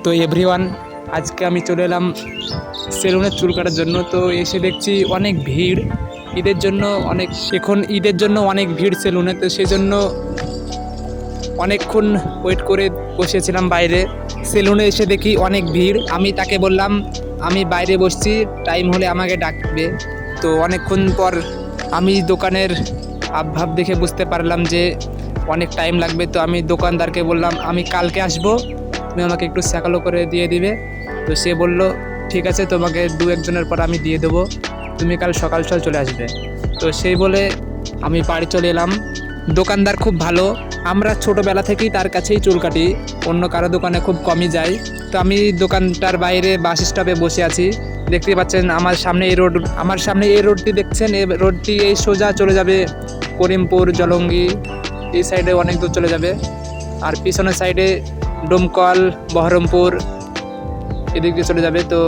তো এভরিওয়ান, আজকে আমি চলে এলাম সেলুনে চুল কাটার জন্য। তো এসে দেখছি অনেক ভিড় ঈদের জন্য, ঈদের জন্য অনেক ভিড় সেলুনে। তো সেই জন্য অনেকক্ষণ ওয়েট করে বসেছিলাম বাইরে। সেলুনে এসে দেখি অনেক ভিড়। আমি তাকে বললাম আমি বাইরে বসছি, টাইম হলে আমাকে ডাকবে। তো অনেকক্ষণ পর আমি দোকানের ভাব দেখে বুঝতে পারলাম যে অনেক টাইম লাগবে। তো আমি দোকানদারকে বললাম আমি কালকে আসবো, তুমি আমাকে একটু স্যাকালো করে দিয়ে দিবে। তো সে বলল ঠিক আছে, তোমাকে দু একজনের পর আমি দিয়ে দেবো, তুমি কাল সকাল সকাল চলে আসবে। তো সেই বলে আমি বাড়ি চলে এলাম। দোকানদার খুব ভালো, আমরা ছোটোবেলা থেকেই তার কাছেই চুল কাটি, অন্য কারো দোকানে খুব কমই যাই। তো আমি দোকানটার বাইরে বাস স্টপে বসে আছি। দেখতে পাচ্ছেন আমার সামনে এই রোডটি দেখছেন, এই রোডটি এই সোজা চলে যাবে করিমপুর, জলঙ্গি, এই সাইডে অনেক দূর চলে যাবে। আর পিছনের সাইডে ডোমকল, বহরমপুর, এদিক দিয়ে চলে যাবে। তো